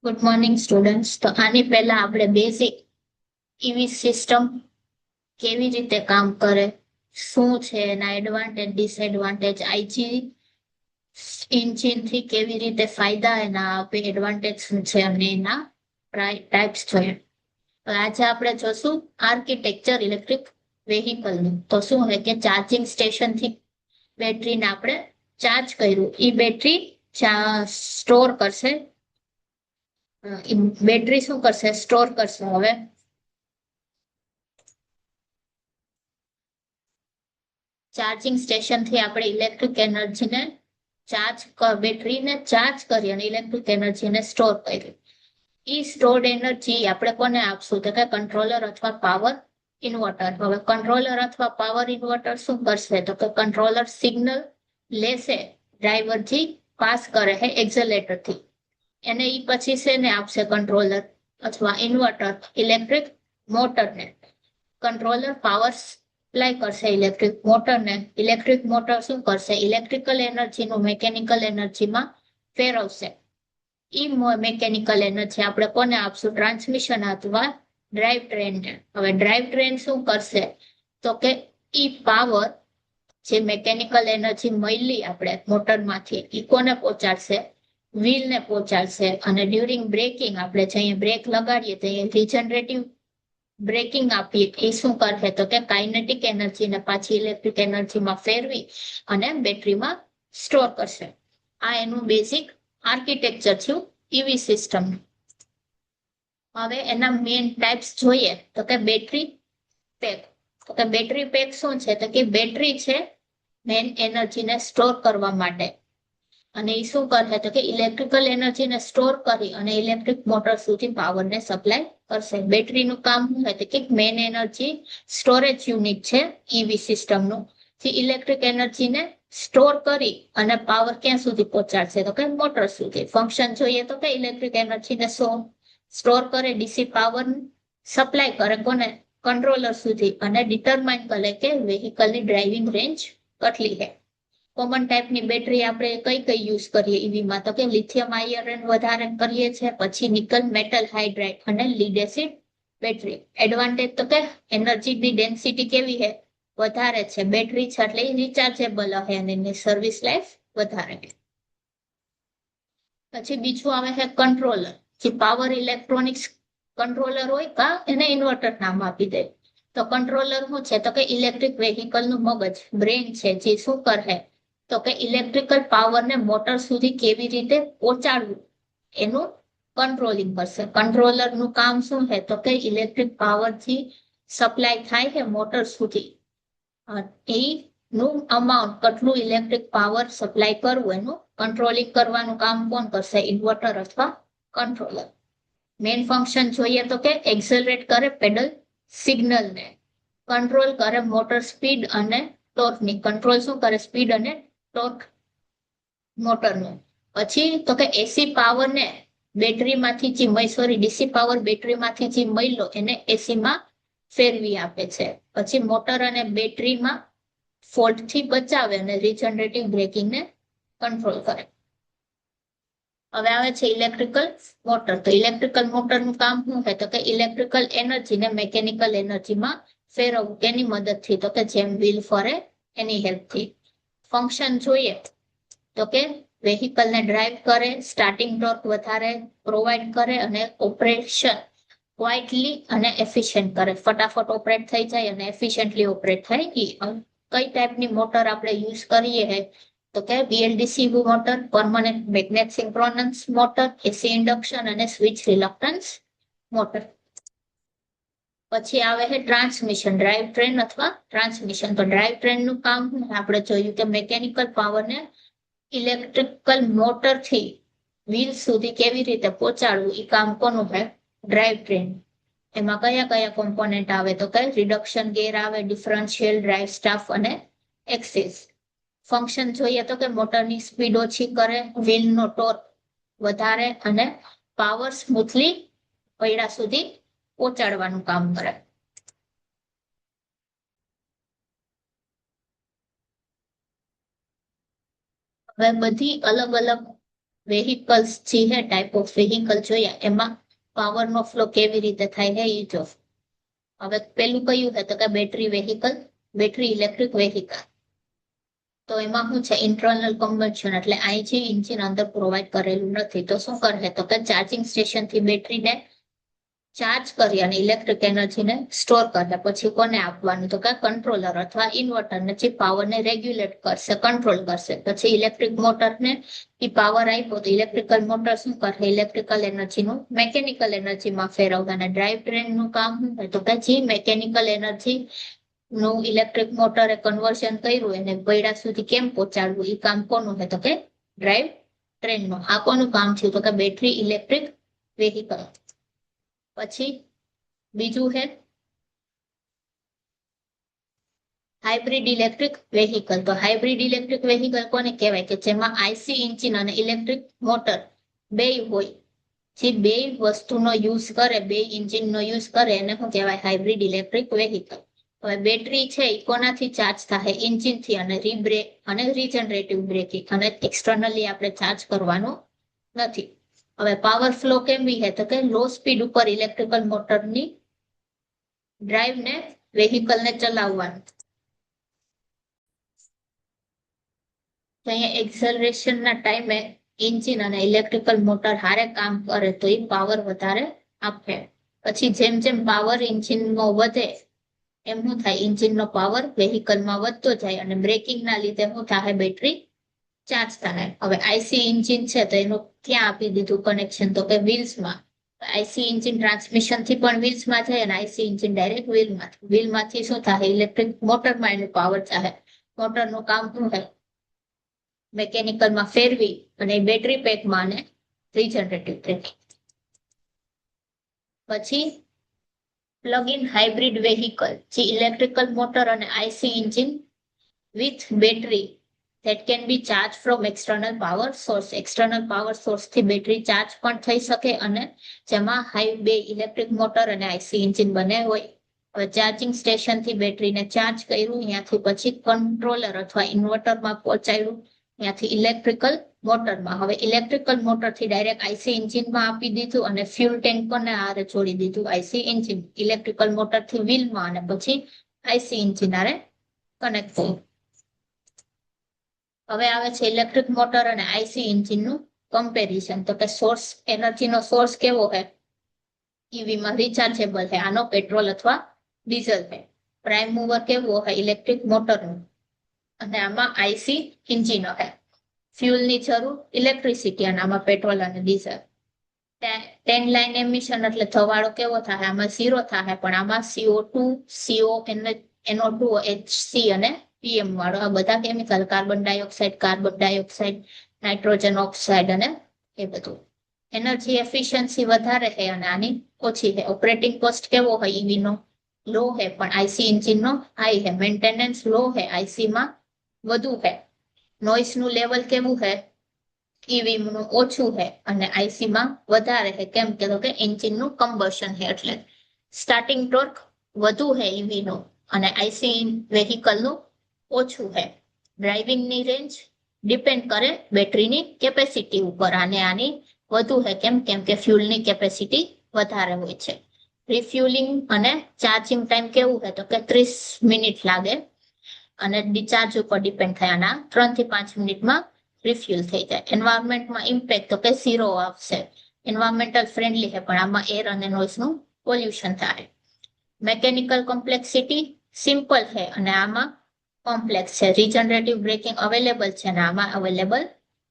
Good morning students. તો આની પહેલા આપણે બેઝિક ઈવી સિસ્ટમ કેવી રીતે કામ કરે, શું છે એના એડવાન્ટેજ ડિસએડવાન્ટેજ, આઈજી એન્જિનથી કેવી રીતે ફાયદા એના આપે, એડવાન્ટેજ શું છે અને એના ટાઈપ્સ જોઈએ. આજે આપણે જોશું આર્કિટેક્ચર ઇલેક્ટ્રિક વેહિકલનું. તો શું હોય કે ચાર્જિંગ સ્ટેશનથી બેટરીને આપણે ચાર્જ કર્યું, એ બેટરી સ્ટોર કરશે. બેટરી શું કરશે? સ્ટોર કરશે. હવે ચાર્જિંગ સ્ટેશનથી આપણે ઇલેક્ટ્રિક એનર્જીને બેટરીને ચાર્જ કરી અને ઇલેક્ટ્રિક એનર્જીને સ્ટોર કરી. ઈ સ્ટોર્ડ એનર્જી આપણે કોને આપશું? તો કે કંટ્રોલર અથવા પાવર ઇન્વર્ટર. હવે કંટ્રોલર અથવા પાવર ઇન્વર્ટર શું કરશે? તો કે કંટ્રોલર સિગ્નલ લેશે, ડ્રાઈવરથી પાસ કરે છે એક્ઝલેટરથી. એને ઈ પછી શેને આપશે? કંટ્રોલર અથવા ઇન્વર્ટર ઇલેક્ટ્રિક મોટરને. કંટ્રોલર પાવર સપ્લાય કરશે ઇલેક્ટ્રિક મોટરને. ઇલેક્ટ્રિક મોટર શું કરશે? ઇલેક્ટ્રિકલ એનર્જીનું મેકેનિકલ એનર્જીમાં ફેરવશે. ઈ મેકેનિકલ એનર્જી આપણે કોને આપશું? ટ્રાન્સમિશન અથવા ડ્રાઈવ ટ્રેનને. હવે ડ્રાઈવ ટ્રેન શું કરશે? તો કે ઈ પાવર જે મેકેનિકલ એનર્જી મળી આપણે મોટરમાંથી, ઈ કોને પહોંચાડશે? વ્હીલને પહોંચાડશે. અને ડ્યુરિંગ બ્રેકિંગ આપણે જઈએ બ્રેક લગાડીએ તો રિજનરેટિવ બ્રેકિંગ આપીએ, એ શું કરશે? તો કે કાઇનેટિક એનર્જીને પાછી ઇલેક્ટ્રિક એનર્જીમાં ફેરવી અને બેટરીમાં સ્ટોર કરશે. આ એનું બેઝિક આર્કિટેક્ચર થયું ઈવી સિસ્ટમ. હવે એના મેઇન ટાઈપ્સ જોઈએ તો કે બેટરી પેક. તો કે બેટરી પેક શું છે? તો કે બેટરી છે મેઇન એનર્જીને સ્ટોર કરવા માટે. અને એ શું કરે? તો કે ઇલેક્ટ્રિકલ એનર્જીને સ્ટોર કરી અને ઇલેક્ટ્રિક મોટર સુધી પાવરને સપ્લાય કરશે. બેટરીનું કામ શું છે? કે મેઇન એનર્જી સ્ટોરેજ યુનિટ છે ઈવી સિસ્ટમનું, જે ઇલેક્ટ્રિક એનર્જીને સ્ટોર કરી અને પાવર ક્યાં સુધી પહોંચાડશે? તો કે મોટર સુધી. ફંક્શન જોઈએ તો કે ઇલેક્ટ્રિક એનર્જીને સ્ટોર કરે, ડીસી પાવર સપ્લાય કરે કોને? કંટ્રોલર સુધી. અને ડિટરમાઇન કરે કે વેહિકલની ડ્રાઇવિંગ રેન્જ કેટલી છે. કોમન ટાઈપની બેટરી આપણે કઈ કઈ યુઝ કરીએ ઈવીમાં? તો કે લિથિયમ આયર્ન વધારે કરીએ છીએ, પછી નિકલ મેટલ હાઇડ્રાઇડ અને લીડ એસિડ બેટરી. એડવાન્ટેજ તો કે એનર્જીની ડેન્સિટી કેવી છે? વધારે છે. બેટરી છે એટલે રિચાર્જેબલ છે અને એની સર્વિસ લાઈફ વધારે. પછી બીજું આવે છે કંટ્રોલર, જે પાવર ઇલેક્ટ્રોનિક્સ કંટ્રોલર હોય કા એને ઇન્વર્ટર નામ આપી દે. તો કંટ્રોલર શું છે? તો કે ઇલેક્ટ્રિક વેહિકલનું મગજ, બ્રેન છે, જે શું કરે? તો કે ઇલેક્ટ્રિકલ પાવરને મોટર સુધી કેવી રીતે પહોંચાડવું એનું કંટ્રોલિંગ કરશે. કંટ્રોલરનું કામ શું છે? તો કે ઇલેક્ટ્રિક પાવરથી સપ્લાય થાય છે મોટર સુધી, એનું અમાઉન્ટ કેટલું ઇલેક્ટ્રિક પાવર સપ્લાય કરવું એનું કંટ્રોલિંગ કરવાનું કામ કોણ કરશે? ઇન્વર્ટર અથવા કંટ્રોલર. મેઇન ફંક્શન જોઈએ તો કે એક્સલરેટ કરે પેડલ સિગ્નલને, કંટ્રોલ કરે મોટર સ્પીડ અને ટોર્કની. કંટ્રોલ શું કરે? સ્પીડ અને ટોર્ક મોટરનું. પછી તો કે એસી પાવરને બેટરીમાંથી ડીસી પાવર બેટરીમાંથી જે મળ્યો એને એસીમાં ફેરવી આપે છે. પછી મોટર અને બેટરીમાં ફોલ્ટથી બચાવે અને રિજનરેટિવ બ્રેકિંગને કંટ્રોલ કરે. હવે આવે છે ઇલેક્ટ્રિકલ મોટર. તો ઇલેક્ટ્રિકલ મોટરનું કામ શું છે? તો કે ઇલેક્ટ્રિકલ એનર્જીને મેકેનિકલ એનર્જીમાં ફેરવવું. કેની મદદથી? તો કે જેમ વ્હીલ ફરે એની હેલ્પથી. ફંક્શન જોઈએ તો કે વેહિકલને ડ્રાઈવ કરે, સ્ટાર્ટિંગ ટોર્ક વધારે પ્રોવાઈડ કરે અને ઓપરેશન ક્વાઇટલી અને એફિશિયન્ટ કરે. ફટાફટ ઓપરેટ થઈ જાય અને એફિશિયન્ટલી ઓપરેટ થાય. કઈ ટાઈપની મોટર આપણે યુઝ કરીએ છે? તો કે BLDC motor, permanent magnet synchronous motor, AC induction અને સ્વિચ રિલક્ટન્સ મોટર. પછી આવે છે ટ્રાન્સમિશન, ડ્રાઈવ ટ્રેન અથવા ટ્રાન્સમિશન. તો ડ્રાઈવ ટ્રેનનું કામ આપણે જોયું કે મેકેનિકલ પાવરને ઇલેક્ટ્રિકલ મોટરથી વ્હીલ સુધી કેવી રીતે પહોંચાડવું, એ કામ કોનું છે? Drive train. એમાં કયા કયા કોમ્પોનેન્ટ આવે? તો કે રિડક્શન ગેર આવે, ડિફરન્શિયલ ડ્રાઈવ સ્ટાફ અને એક્સિસ. ફંક્શન જોઈએ તો કે મોટરની સ્પીડ ઓછી કરે, વ્હીલનો ટોર્ક વધારે અને પાવર સ્મૂથલી પૈડા સુધી પહોંચાડવાનું કામ કરે. હવે બધી અલગ અલગ વેહિકલ્સ જે હે ટાઈપ ઓફ વેહિકલ જોયા એમાં પાવરનો ફ્લો કેવી રીતે થાય છે એ જો. હવે પેલું કયું છે તો કે battery vehicle, battery electric vehicle. તો એમાં શું છે ઇન્ટરનલ કમ્બશન, એટલે આઈજી એન્જિન અંદર પ્રોવાઈડ કરેલું નથી. તો શું કરે તો કે ચાર્જિંગ સ્ટેશન થી બેટરીને ચાર્જ કરી અને ઇલેક્ટ્રિક એનર્જીને સ્ટોર કરે. પછી કોને આપવાનું તો કે કંટ્રોલર અથવા ઇન્વર્ટરને જે પાવરને રેગ્યુલેટ કરશે, કંટ્રોલ કરશે. પછી ઇલેક્ટ્રિક મોટરને એ પાવર આપ્યો તો ઇલેક્ટ્રિકલ મોટર શું કરે ઇલેક્ટ્રિકલ એનર્જીનું મેકેનિકલ એનર્જીમાં ફેરવતા. અને ડ્રાઈવ ટ્રેનનું કામ શું થાય તો કે જે મેકેનિકલ એનર્જી નું ઇલેક્ટ્રિક મોટરે કન્વર્ઝન કર્યું એને પૈડા સુધી કેમ પહોંચાડવું એ કામ કોનું છે તો કે ડ્રાઈવ ટ્રેનનું. આ કોનું કામ થયું તો કે બેટરી ઇલેક્ટ્રિક વેહિકલ. પછી બીજું છે હાઇબ્રિડ ઇલેક્ટ્રિક વેહિકલ. તો હાઇબ્રિડ ઇલેક્ટ્રિક વેહિકલ કોને કહેવાય કે જેમાં આઈસી એન્જિન અને ઇલેક્ટ્રિક મોટર બે હોય. જે બે વસ્તુનો યુઝ કરે, બે એન્જિનનો યુઝ કરે એને શું કહેવાય હાઇબ્રિડ ઇલેક્ટ્રિક વેહિકલ. હવે બેટરી છે એ કોનાથી ચાર્જ થાય એન્જિનથી અને રીબ્રેક અને રીજનરેટિવ બ્રેકિંગ, અને એક્સટર્નલી આપણે ચાર્જ કરવાનું નથી. હવે પાવર ફ્લો કેવી છે તો કે લો સ્પીડ ઉપર ઇલેક્ટ્રિકલ મોટરની ડ્રાઈવને વેહિકલને ચલાવવાનું. અહીંયા એક્સલરેશનના ટાઈમે એન્જિન અને ઇલેક્ટ્રિકલ મોટર હારે કામ કરે તો એ પાવર વધારે આપે. પછી જેમ જેમ પાવર એન્જિનમાં વધે એમ શું થાય એન્જિનનો પાવર વેહિકલમાં વધતો જાય અને બ્રેકિંગના લીધે શું થાય બેટરી ચાર્જ થાય. હવે આઈસી એન્જિન છે તો એનું ક્યાં આપી દીધું કનેક્શન તો કે વ્હીલ્સમાં. આઈસી એન્જિન ટ્રાન્સમિશન થી પણ વ્હીલ્સમાં જાય અને આઈસી એન્જિન ડાયરેક્ટ વ્હીલમાંથી શું થાય ઇલેક્ટ્રિક મોટરમાં એનું પાવર ચાલે. મોટરનું કામ શું થાય મેકેનિકલમાં ફેરવી અને બેટરી પેકમાં અને રીજનરેટિવ બ્રેકિંગ. પછી પ્લગ ઇન હાઇબ્રિડ વેહિકલ જે ઇલેક્ટ્રિકલ મોટર અને IC engine with battery that can be charged from external power source. External power સોર્સથી બેટરી ચાર્જ પણ થઈ શકે અને જેમાં બે ઇલેક્ટ્રિક મોટર અને આઈસી એન્જિન બને હોય. હવે ચાર્જિંગ સ્ટેશનથી બેટરીને ચાર્જ કર્યું, ત્યાંથી પછી કંટ્રોલર અથવા ઇન્વર્ટરમાં પહોંચાડ્યું, ત્યાંથી ઇલેક્ટ્રિકલ મોટરમાં. હવે ઇલેક્ટ્રિકલ મોટરથી ડાયરેક્ટ આઈસી એન્જિનમાં આપી દીધું અને ફ્યુલ ટેન્કરને આરે જોડી દીધું આઈસી એન્જિન. ઇલેક્ટ્રિકલ મોટરથી વ્હીલમાં અને પછી આઈસી એન્જિન આરે કનેક્ટ થયું. હવે આવે છે ઇલેક્ટ્રિક મોટર અને આઈસી એન્જિનનું કમ્પેરિઝન. તો કે સોર્સ એનર્જીનો સોર્સ કેવો છે ઈવીમાં રિચાર્જેબલ છે, આનો પેટ્રોલ અથવા ડીઝલ છે. પ્રાઇમ મૂવર કેવો છે ઇલેક્ટ્રિક મોટરનું અને આમાં આઈસી એન્જિન છે. ફ્યુલની જરૂર ઇલેક્ટ્રિસિટી અને આમાં પેટ્રોલ અને ડીઝલ. 10 લાઇન એમિશન એટલે ધવાળો કેવો થાય આમાં 0 થાય પણ આમાં CO2 CO NO2 HC અને PM વાળો આ બધા chemical carbon dioxide nitrogen oxide અને એ બધું. એનર્જી એફિશિયન્સી વધારે છે અને આની ઓછી છે. ઓપરેટિંગ કોસ્ટ કેવો હોય ઈવીનો લો છે પણ આઈસી એન્જિનનો હાઈ છે. મેન્ટેનન્સ લો છે આઈસીમાં વધુ છે. નોઇસનું લેવલ કેવું છે ઈવીનું ઓછું છે અને આઈસીમાં વધારે છે. કેમ કે એન્જિનનું કમ્બશન છે એટલે. સ્ટાર્ટિંગ ટોર્ક વધુ છે ઈવીનું અને આઈસી વેહિકલનું ઓછું છે. ડ્રાઇવિંગની રેન્જ ડિપેન્ડ કરે બેટરીની કેપેસિટી ઉપર અને આની વધુ છે. કેમ કે ફ્યુલની કેપેસિટી વધારે હોય છે. રિફ્યુલિંગ અને ચાર્જિંગ ટાઈમ કેવું છે તો કે 30 મિનિટ લાગે અને ડિચાર્જ ઉપર ડિપેન્ડ થાય. આના 3 થી 5 મિનિટમાં રિફ્યુલ થઈ જાય. એન્વાયરમેન્ટમાં ઇમ્પેક્ટ તો કે 0 આવશે. એન્વાયરમેન્ટલ ફ્રેન્ડલી છે પણ આમાં એર અને નોઇઝનું પોલ્યુશન થાય. મેકેનિકલ કોમ્પ્લેક્સિટી સિમ્પલ છે અને આમાં કોમ્પ્લેક્સ છે. રીજનરેટિવ બ્રેકિંગ અવેલેબલ છે અને આમાં અવેલેબલ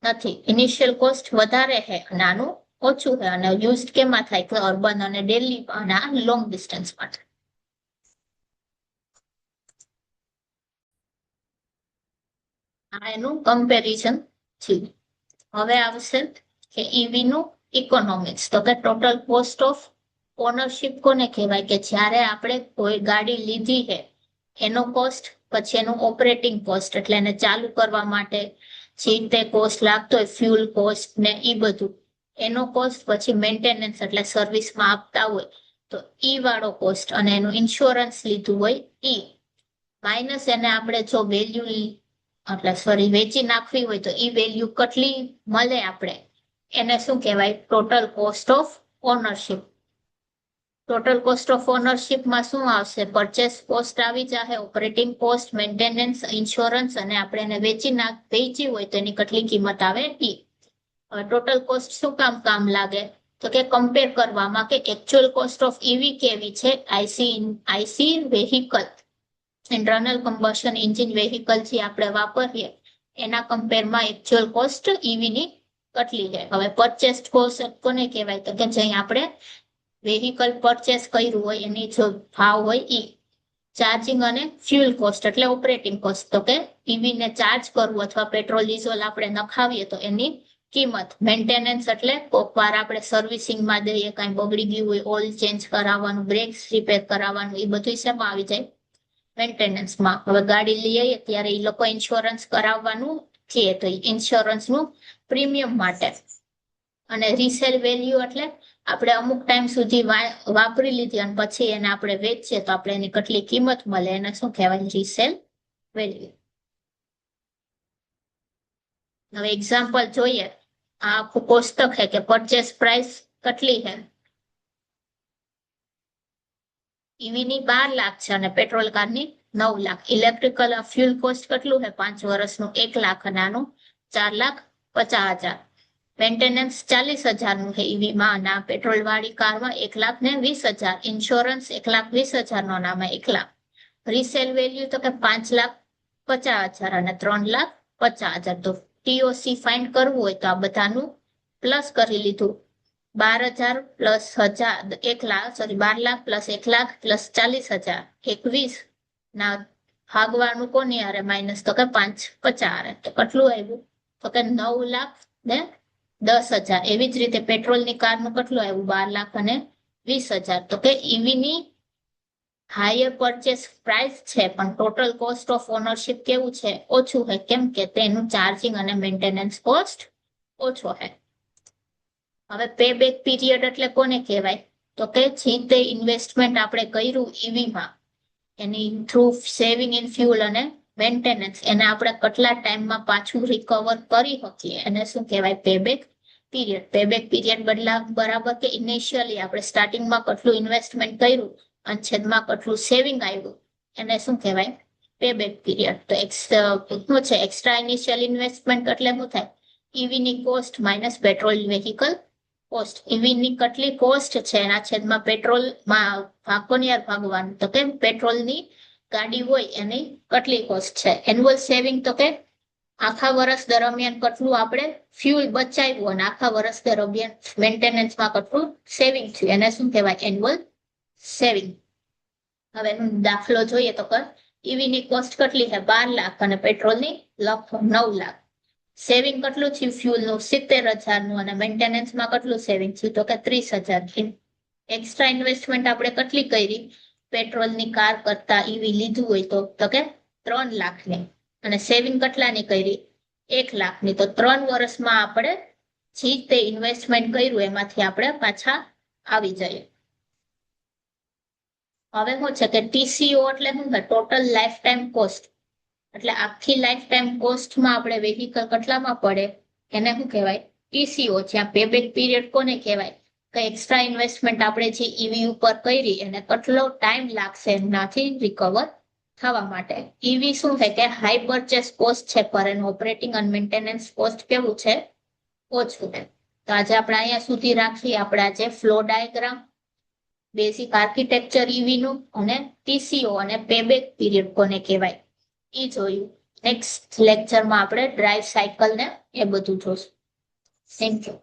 નથી. ઇનિશિયલ કોસ્ટ વધારે છે અને આનું ઓછું છે અને યુઝ કેમાં થાય કે અર્બન અને ડેલી અને લોંગ ડિસ્ટન્સ માટે. આ એનું કમ્પેરિઝન છે. હવે આવશે કે ઈવી નું ઇકોનોમિક્સ. તો કે ટોટલ કોસ્ટ ઓફ ઓનરશિપ કોને કહેવાય કે જ્યારે આપણે કોઈ ગાડી લીધી છે એનો કોસ્ટ, પછી એનું ઓપરેટિંગ કોસ્ટ એટલે એને ચાલુ કરવા માટે જે તે કોસ્ટ લાગતો હોય ફ્યુલ કોસ્ટ ને એ બધું એનો કોસ્ટ, પછી મેન્ટેનન્સ એટલે સર્વિસમાં આપતા હોય તો ઈ વાળો કોસ્ટ અને એનું ઇન્સ્યોરન્સ લીધું હોય ઈ માઇનસ એને આપણે જો વેલ્યુ એટલે વેચી નાખવી હોય તો ઈ વેલ્યુ કેટલી મળે આપણે એને શું કહેવાય? Total cost of ownership. Total cost of ઓનરશિપમાં શું આવશે? પરચેસ કોસ્ટ આવી જશે, ઓપરેટિંગ કોસ્ટ, મેન્ટેનન્સ, ઇન્સ્યોરન્સ, અને આપણે એને વેચી હોય તો એની કેટલી કિંમત આવે ઈ. ટોટલ કોસ્ટ શું કામ લાગે? તો કે કમ્પેર કરવામાં કે એકચ્યુઅલ કોસ્ટ ઓફ ઈવી કેવી છે, IC vehicle, internal combustion engine vehicle જે આપણે વાપરીએ એના કમ્પેરમાં એકચ્યુઅલ કોસ્ટ ઈવી ની કેટલી છે. હવે પરચેસ કોસ્ટ કોને કહેવાય? તો કે જ્યાં આપણે વેહિકલ પરચેસ કર્યું હોય એની જો ભાવ હોય ઈ. ચાર્જિંગ અને ફ્યુલ કોસ્ટ એટલે ઓપરેટિંગ કોસ્ટ, તો કે ઈવી ને ચાર્જ કરવું અથવા પેટ્રોલ ડીઝલ આપણે નખાવીએ તો એની કિંમત. મેન્ટેનન્સ એટલે કોક વાર આપણે સર્વિસિંગમાં દઈએ, કાંઈ બગડી ગયું હોય, ઓઇલ ચેન્જ કરાવવાનું, બ્રેક્સ રિપેર કરાવવાનું, એ બધું શેમાં આવી જાય? મેન્ટેનન્સમાં. હવે ગાડી લઈએ ત્યારે એ લોકો ઇન્સ્યોરન્સ કરાવવાનું છે તો ઇન્સ્યોરન્સનું પ્રીમિયમ માટે. અને રીસેલ વેલ્યુ એટલે આપણે અમુક ટાઈમ સુધી વાપરી લીધી અને પછી એને આપણે વેચીએ તો આપણે એની કેટલી કિંમત મળે એને શું કહેવાય? Resale value. હવે એક્ઝામ્પલ જોઈએ. આ આખું કોષ્ટક છે કે પરચેસ પ્રાઇસ કેટલી છે? ઈવી ની 12 લાખ છે અને પેટ્રોલ કારની 9 લાખ. ઇલેક્ટ્રિકલ ફ્યુલ કોસ્ટ કેટલું છે? 5 વર્ષનું 1 લાખ અને આનું 4,50,000. મેન્ટેનન્સ 40,000 નું છે ઈવીમાં અને આ પેટ્રોલ વાળી કારમાં 1,20,000. ઇન્સ્યોરન્સ 1,20,000 નો નામે 1 લાખ. રીસેલ વેલ્યુ તો કે 5,50,000 અને 3,50,000. તો ટીઓસી ફાઇન્ડ કરવું હોય તો આ બધાનું પ્લસ કરી લીધું. 12,000 plus 1 lakh, 12 lakh plus 1 lakh plus 40,000, 21 ના ભાગવાનું કોની હારે? માઇનસ, તો કે 5,50,000. તો કેટલું આવ્યું? તો કે 9,10,000. એવી જ રીતે પેટ્રોલની કારનું કેટલું આવ્યું? 12 લાખ અને 20,000. તો કે ઈવી ની હાયર પરચેસ પ્રાઇસ છે પણ ટોટલ કોસ્ટ ઓફ ઓનરશિપ કેવું છે? ઓછું છે. કેમ કે તેનું ચાર્જિંગ અને મેન્ટેનન્સ કોસ્ટ ઓછો છે. હવે પે બેક પીરિયડ એટલે કોને કહેવાય? તો કે જે તે ઇન્વેસ્ટમેન્ટ આપણે કર્યું ઈવીમાં એની થ્રુ સેવિંગ ઇન ફ્યુલ અને મેન્ટેનન્સ એને આપણે કેટલા ટાઈમમાં પાછું રિકવર કરી શકીએ એને શું કહેવાય? Pay back period. Pay back period બરાબર કે ઇનિશિયલી આપણે સ્ટાર્ટિંગમાં કેટલું ઇન્વેસ્ટમેન્ટ કર્યું અને છેદમાં કેટલું સેવિંગ આવ્યું એને શું કહેવાય? Pay back period. તો શું છે? એક્સ્ટ્રા ઇનિશિયલ ઇન્વેસ્ટમેન્ટ એટલે શું થાય? ઈવી ની cost minus petrol vehicle cost. EV ની કેટલી કોસ્ટ છે એના છેદમાં પેટ્રોલમાં કોની હારે ભાગવાનું? તો કે પેટ્રોલની ગાડી હોય એની કેટલી કોસ્ટ છે. એન્યુઅલ સેવિંગ તો કે આખા વર્ષ દરમિયાન કેટલું આપણે ફ્યુલ બચાવ્યું અને આખા વર્ષ દરમિયાન મેન્ટેનન્સમાં કેટલું સેવિંગ થયું એને શું કહેવાય? Annual saving. હવે દાખલો જોઈએ તો ઈવી ની કોસ્ટ કેટલી છે? 12 લાખ અને પેટ્રોલની 9 લાખ. સેવિંગ કેટલું થયું ફ્યુલનું? 70,000 નું અને મેન્ટેનન્સમાં કેટલું સેવિંગ થયું? તો કે 30,000. એક્સ્ટ્રા ઇન્વેસ્ટમેન્ટ આપણે કેટલી કરી? પેટ્રોલની કાર કરતા ઈવી લીધું હોય તો કે 3 લાખની અને સેવિંગ કેટલાની કરી? 1 લાખની. તો 3 વર્ષમાં આપણે જે તે ઇન્વેસ્ટમેન્ટ કર્યું એમાંથી આપણે પાછા આવી જઈએ. હવે શું છે કે ટીસીઓ એટલે શું છે? Total life time cost. એટલે આખી લાઈફ ટાઈમ કોસ્ટમાં આપણે વેહિકલ કેટલામાં પડે એને શું કહેવાય? ટીસીઓ. જ્યાં પે બેક પીરિયડ કોને કહેવાય? કે એક્સ્ટ્રા ઇન્વેસ્ટમેન્ટ આપણે જે ઈવી ઉપર કરી એને કેટલો ટાઈમ લાગશે એનાથી રિકવર થવા માટે. ઈવી શું છે કે હાઈ પરચેસ કોસ્ટ છે પર એનું ઓપરેટિંગ અને મેન્ટેનન્સ કોસ્ટ કેવું છે? ઓછું છે. તો આજે આપણે અહીંયા સુધી રાખીએ. આપણા જે flow diagram, basic architecture EV નું અને ટીસીઓ અને પે બેક પીરિયડ કોને કહેવાય એ જોયું. નેક્સ્ટ લેક્ચરમાં આપણે ડ્રાઈવ સાયકલ ને એ બધું જોશું. Thank you.